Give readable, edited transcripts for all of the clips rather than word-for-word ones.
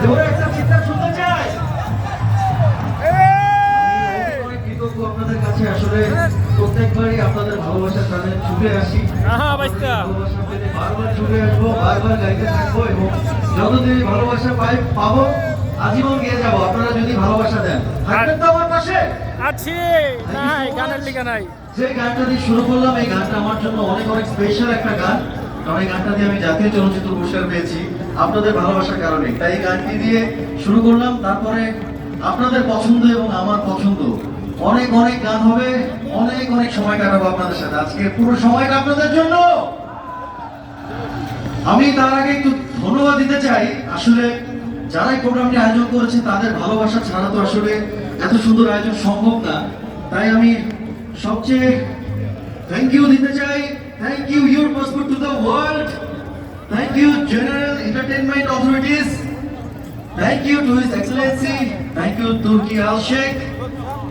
জোরে একটা চিৎকার শুনতে চাই। অনেক কৃতজ্ঞ আপনাদের কাছে, আসলে প্রত্যেকবারই আপনাদের ভালোবাসার টানে ছুটে আসি। ভালোবাসা পেলে বারবার ছুটে আসবো, বারবার গাইতে থাকবো এবং যতদিন ভালোবাসা পাবো আজীবন গিয়ে যাবো। আপনারা যদি ভালোবাসা দেন, থাকবেন তো আমার পাশে। আছি নাই, গানের লিখা নাই। যে গানটা দিয়ে শুরু করলাম, এই গানটা আমার জন্য অনেক অনেক স্পেশাল একটা গান, কারণ এই গানটা দিয়ে আমি জাতীয় চলচ্চিত্র পুরস্কার পেয়েছি আপনাদের ভালোবাসার কারণে। তাই এই গানটি দিয়ে শুরু করলাম, তারপরে আপনাদের পছন্দ এবং আমার পছন্দ অনেক অনেক গান হবে, অনেক অনেক সময় কাটাবো আপনাদের সাথে। আজকে পুরো সময়টা আপনাদের জন্য। আমি তার আগে একটু ধন্যবাদ দিতে চাই, আসলে যারা এই প্রোগ্রামটি আয়োজন করেছে তাদের ভালোবাসা ছাড়া তো আসলে এত সুন্দর আয়োজন সম্ভব না। তাই আমি সবচেয়ে থ্যাংক ইউ দিতে চাই। Thank you your passport to the world, thank you general entertainment authorities, thank you to his excellency, thank you Turki Al Sheikh,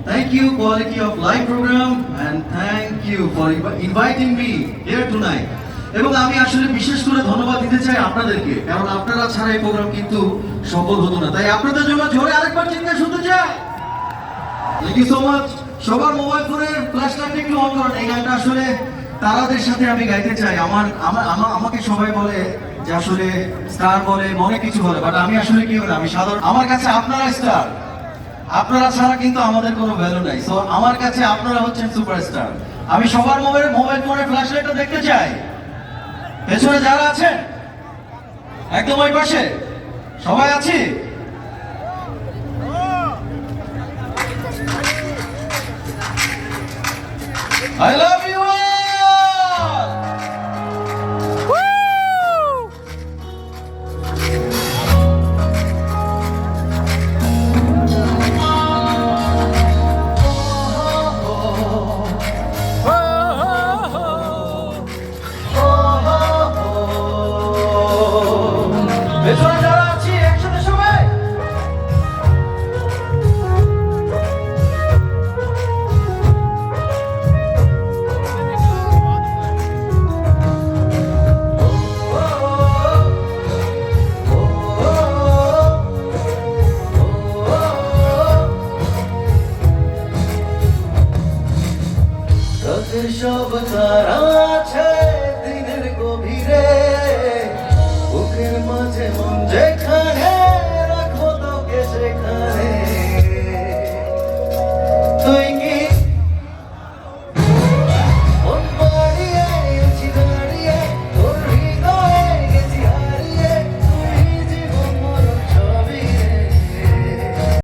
thank you quality of live program, and thank you for inviting me here tonight. এবং আমি আসলে বিশেষ করে ধন্যবাদ দিতে চাই আপনাদেরকে, কারণ আপনারা ছাড়া এই প্রোগ্রাম কিন্তু সফল হতো না। তাই আপনাদের জন্য জোরে আরেকবার চিৎকার শুনতে চাই। Thank you so much. সবার মোবাইল ফোনের ফ্ল্যাশ লাইট একটু অন করুন। এই গানটা আসলে তারাদের সাথে আমি গাইতে চাই। আমাকে সবাই বলে যে আসলে স্টার বলে, অনেক কিছু বলে, বাট আমি আসলে কি বলে, আমি সাধারণ, আমার কাছে আপনারা স্টার। আপনারা ছাড়া কিন্তু আমাদের কোনো ভ্যালু নাই। সো আমার কাছে আপনারা হচ্ছেন সুপারস্টার। আমি সবার মোবাইল ফোনের ফ্ল্যাশ লাইটটা দেখতে চাই। পেছনে যারা আছেন একদম ওই পাশে সবাই আছি। I love you all! পেছনে যারা আছি একসাথে সবাই। সব তারা আছে